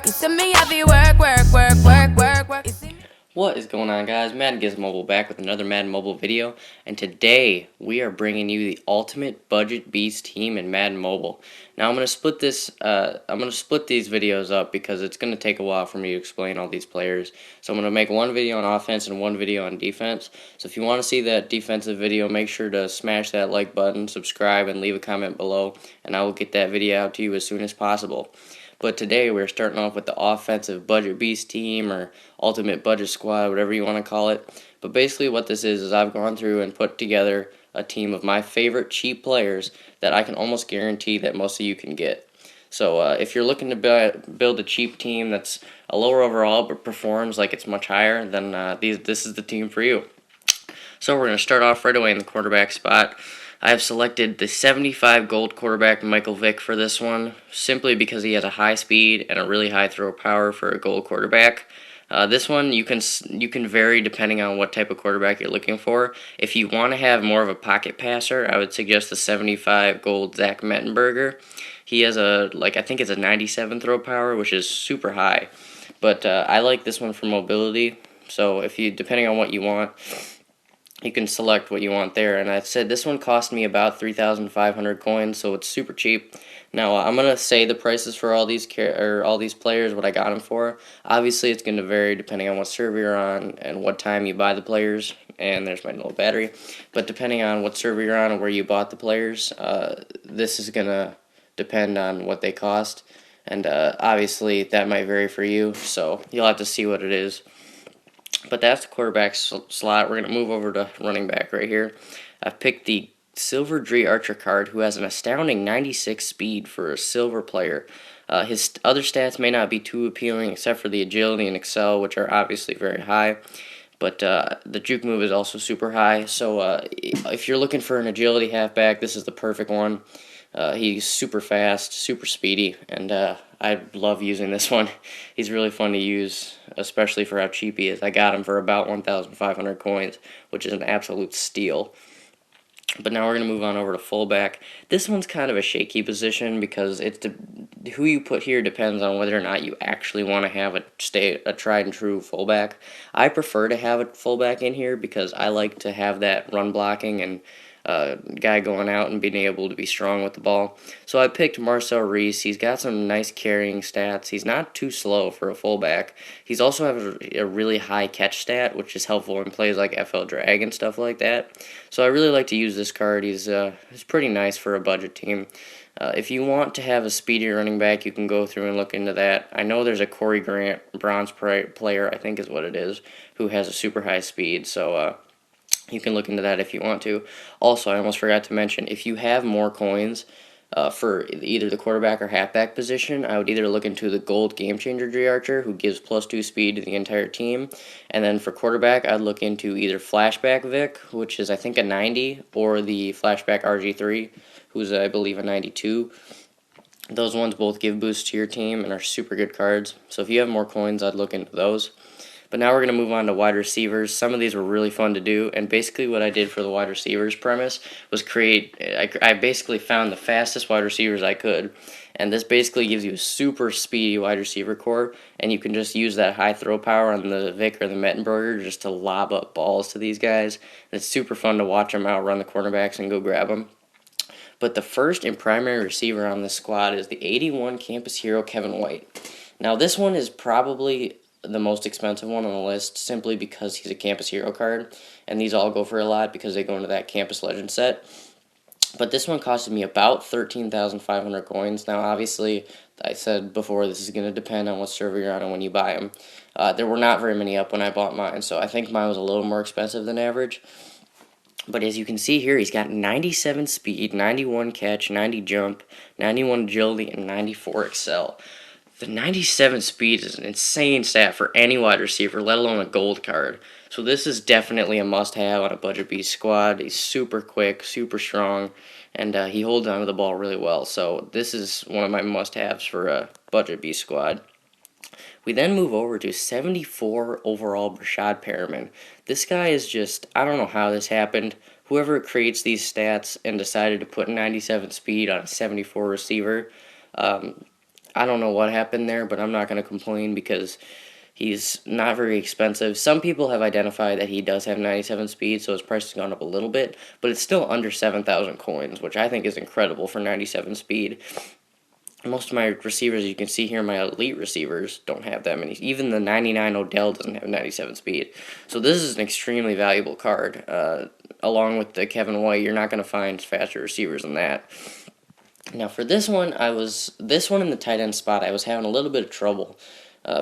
You see me heavy work, work, work, work, work, work. You see me. What is going on, guys? Madden Gives Mobile back with another Madden Mobile video, and today we are bringing you the ultimate budget beast team in Madden Mobile. Now I'm gonna split these videos up because it's gonna take a while for me to explain all these players. So I'm gonna make one video on offense and one video on defense. So if you want to see that defensive video, make sure to smash that like button, subscribe, and leave a comment below, and I will get that video out to you as soon as possible. But today we're starting off with the offensive budget beast team or ultimate budget squad, whatever you want to call it. But basically what this is I've gone through and put together a team of my favorite cheap players that I can almost guarantee that most of you can get. So if you're looking to build a cheap team that's a lower overall but performs like it's much higher, then this is the team for you. So we're going to start off right away in the quarterback spot. I have selected the 75 gold quarterback Michael Vick for this one, simply because he has a high speed and a really high throw power for a gold quarterback. This one you can vary depending on what type of quarterback you're looking for. If you want to have more of a pocket passer, I would suggest the 75 gold Zach Mettenberger. He has I think it's a 97 throw power, which is super high. But I like this one for mobility. So depending on what you want, you can select what you want there. And I said this one cost me about 3,500 coins, so it's super cheap. Now I'm gonna say the prices for all these players, what I got them for. Obviously, it's gonna vary depending on what server you're on and what time you buy the players. And there's my little battery. But depending on what server you're on and where you bought the players, this is gonna depend on what they cost. And obviously, that might vary for you. So you'll have to see what it is. But that's the quarterback slot. We're going to move over to running back right here. I've picked the Silver Dree Archer card, who has an astounding 96 speed for a silver player. His other stats may not be too appealing, except for the agility and excel, which are obviously very high. But the juke move is also super high. So if you're looking for an agility halfback, this is the perfect one. He's super fast, super speedy, and I love using this one. He's really fun to use, especially for how cheap he is. I got him for about 1,500 coins, which is an absolute steal. But now we're going to move on over to fullback. This one's kind of a shaky position because who you put here depends on whether or not you actually want to have a tried and true fullback. I prefer to have a fullback in here because I like to have that run blocking and guy going out and being able to be strong with the ball. So I picked Marcel Reese. He's got some nice carrying stats. He's not too slow for a fullback. He's also has a really high catch stat, which is helpful in plays like FL Drag and stuff like that. So I really like to use this card. He's pretty nice for a budget team. If you want to have a speedy running back, you can go through and look into that. I know there's a Corey Grant bronze player, I think is what it is, who has a super high speed. So you can look into that if you want to. Also, I almost forgot to mention, if you have more coins for either the quarterback or halfback position, I would either look into the gold Game Changer Dree Archer, who gives +2 speed to the entire team. And then for quarterback, I'd look into either Flashback Vic, which is I think a 90, or the Flashback RG3, who's I believe a 92. Those ones both give boosts to your team and are super good cards. So if you have more coins, I'd look into those. But now we're going to move on to wide receivers. Some of these were really fun to do, and basically what I did for the wide receivers premise was I basically found the fastest wide receivers I could, and this basically gives you a super speedy wide receiver core, and you can just use that high throw power on the Vic or the Mettenberger just to lob up balls to these guys. And it's super fun to watch them outrun the cornerbacks and go grab them. But the first and primary receiver on this squad is the 81 Campus Hero Kevin White. Now this one is probably the most expensive one on the list, simply because he's a Campus Hero card, and these all go for a lot because they go into that Campus Legend set. But this one costed me about 13,500 coins. Now, obviously, I said before, this is going to depend on what server you're on and when you buy them. There were not very many up when I bought mine, so I think mine was a little more expensive than average. But as you can see here, he's got 97 speed, 91 catch, 90 jump, 91 agility, and 94 excel. The 97 speed is an insane stat for any wide receiver, let alone a gold card. So this is definitely a must-have on a budget beast squad. He's super quick, super strong, and he holds onto the ball really well. So this is one of my must-haves for a budget beast squad. We then move over to 74 overall Brashad Perriman. This guy is just, I don't know how this happened. Whoever creates these stats and decided to put 97 speed on a 74 receiver, I don't know what happened there, but I'm not going to complain because he's not very expensive. Some people have identified that he does have 97 speed, so his price has gone up a little bit, but it's still under 7,000 coins, which I think is incredible for 97 speed. Most of my receivers, you can see here, my elite receivers don't have that many. Even the 99 Odell doesn't have 97 speed. So this is an extremely valuable card. Along with the Kevin White, you're not going to find faster receivers than that. Now for this one, this one in the tight end spot, I was having a little bit of trouble.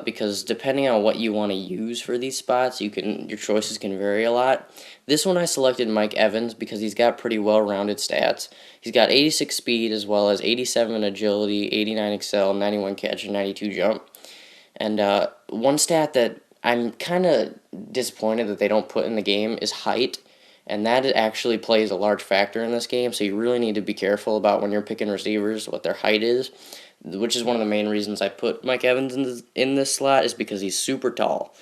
Because depending on what you want to use for these spots, your choices can vary a lot. This one I selected Mike Evans because he's got pretty well-rounded stats. He's got 86 speed as well as 87 agility, 89 excel, 91 catch, and 92 jump. And one stat that I'm kind of disappointed that they don't put in the game is height. And that actually plays a large factor in this game, so you really need to be careful about when you're picking receivers, what their height is, which is one of the main reasons I put Mike Evans in this slot, is because he's super tall.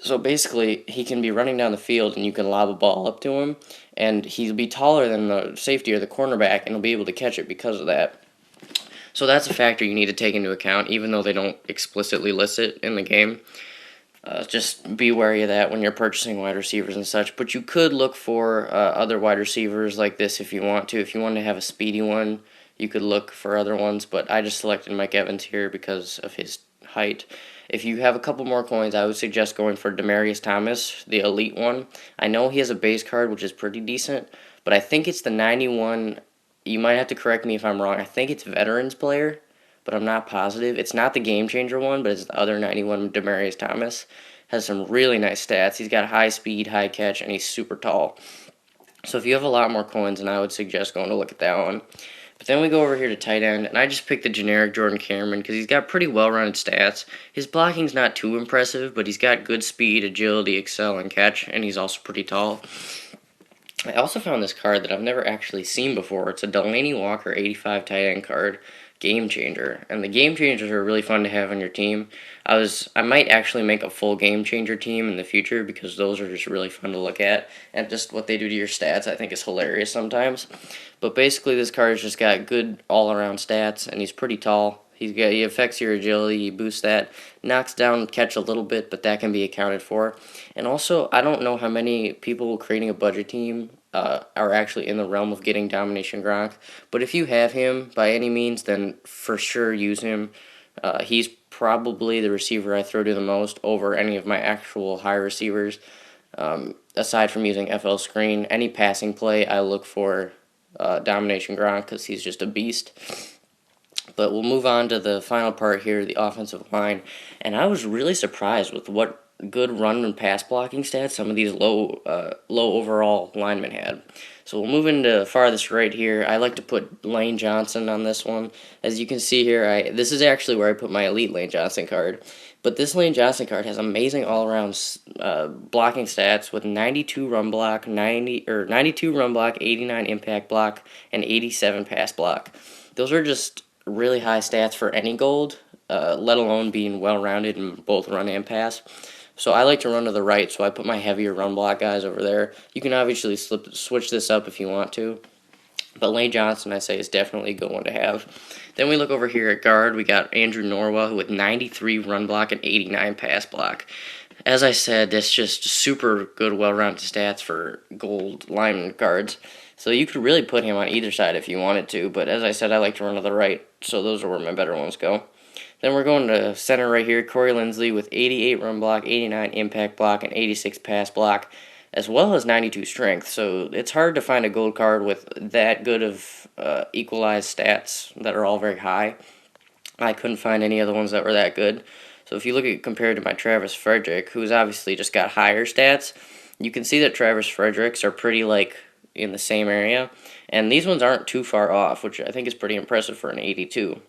So basically, he can be running down the field and you can lob a ball up to him, and he'll be taller than the safety or the cornerback, and he'll be able to catch it because of that. So that's a factor you need to take into account, even though they don't explicitly list it in the game. Just be wary of that when you're purchasing wide receivers and such. But you could look for other wide receivers like this if you want to. If you want to have a speedy one, you could look for other ones. But I just selected Mike Evans here because of his height. If you have a couple more coins, I would suggest going for Demaryius Thomas, the elite one. I know he has a base card, which is pretty decent, but I think it's the 91. You might have to correct me if I'm wrong. I think it's Veterans player, but I'm not positive. It's not the Game Changer one, but it's the other 91, Demaryius Thomas. Has some really nice stats. He's got high speed, high catch, and he's super tall. So if you have a lot more coins, then I would suggest going to look at that one. But then we go over here to tight end, and I just picked the generic Jordan Cameron because he's got pretty well-rounded stats. His blocking's not too impressive, but he's got good speed, agility, excel, and catch, and he's also pretty tall. I also found this card that I've never actually seen before. It's a Delaney Walker 85 tight end card, Game Changer. And the Game Changers are really fun to have on your team. I might actually make a full Game Changer team in the future because those are just really fun to look at. And just what they do to your stats I think is hilarious sometimes. But basically this card has just got good all-around stats, and he's pretty tall. He affects your agility, he boosts that, knocks down catch a little bit, but that can be accounted for. And also, I don't know how many people creating a budget team are actually in the realm of getting Domination Gronk, but if you have him by any means, then for sure use him. He's probably the receiver I throw to the most over any of my actual high receivers. Aside from using FL Screen, any passing play I look for Domination Gronk because he's just a beast. But we'll move on to the final part here, the offensive line. And I was really surprised with what good run and pass blocking stats some of these low overall linemen had. So we'll move into farthest right here. I like to put Lane Johnson on this one. As you can see here, this is actually where I put my elite Lane Johnson card. But this Lane Johnson card has amazing all-around blocking stats with 92 run block, 92 run block, 89 impact block, and 87 pass block. Those are just really high stats for any gold, let alone being well-rounded in both run and pass. So I like to run to the right, so I put my heavier run block guys over there. You can obviously switch this up if you want to, but Lane Johnson, I say, is definitely a good one to have. Then we look over here at guard. We got Andrew Norwell with 93 run block and 89 pass block. As I said, that's just super good, well-rounded stats for gold lineman guards. So you could really put him on either side if you wanted to, but as I said, I like to run to the right, so those are where my better ones go. Then we're going to center right here, Corey Linsley with 88 run block, 89 impact block, and 86 pass block, as well as 92 strength. So it's hard to find a gold card with that good of equalized stats that are all very high. I couldn't find any other ones that were that good. So if you look at compared to my Travis Frederick, who's obviously just got higher stats, you can see that Travis Fredericks are pretty in the same area, and these ones aren't too far off, which I think is pretty impressive for an 82.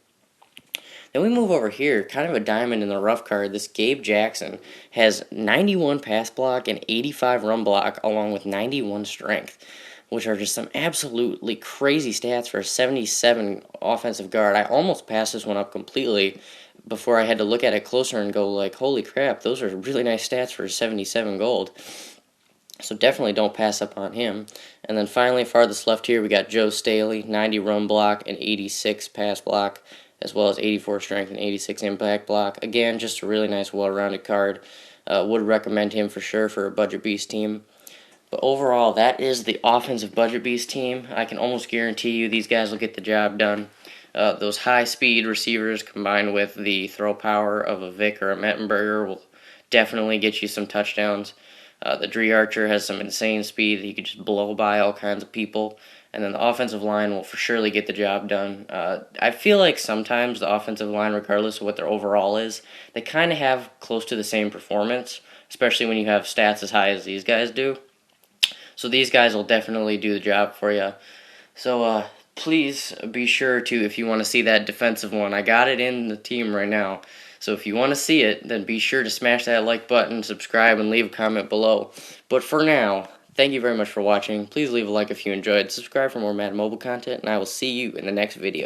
Then we move over here, kind of a diamond in the rough card. This Gabe Jackson has 91 pass block and 85 run block, along with 91 strength, which are just some absolutely crazy stats for a 77 offensive guard. I almost passed this one up completely before I had to look at it closer and go holy crap, those are really nice stats for a 77 gold. So definitely don't pass up on him. And then finally, farthest left here, we got Joe Staley, 90 run block and 86 pass block, as well as 84 strength and 86 impact block. Again, just a really nice, well-rounded card. Would recommend him for sure for a budget beast team. But overall, that is the offensive budget beast team. I can almost guarantee you these guys will get the job done. Those high-speed receivers combined with the throw power of a Vic or a Mettenberger will definitely get you some touchdowns. The Dree Archer has some insane speed. He could just blow by all kinds of people. And then the offensive line will for surely get the job done. I feel like sometimes the offensive line, regardless of what their overall is, they kind of have close to the same performance, especially when you have stats as high as these guys do. So these guys will definitely do the job for you. So please be sure to, if you want to see that defensive one, I got it in the team right now. So if you want to see it, then be sure to smash that like button, subscribe, and leave a comment below. But for now, thank you very much for watching. Please leave a like if you enjoyed. Subscribe for more Madden Mobile content, and I will see you in the next video.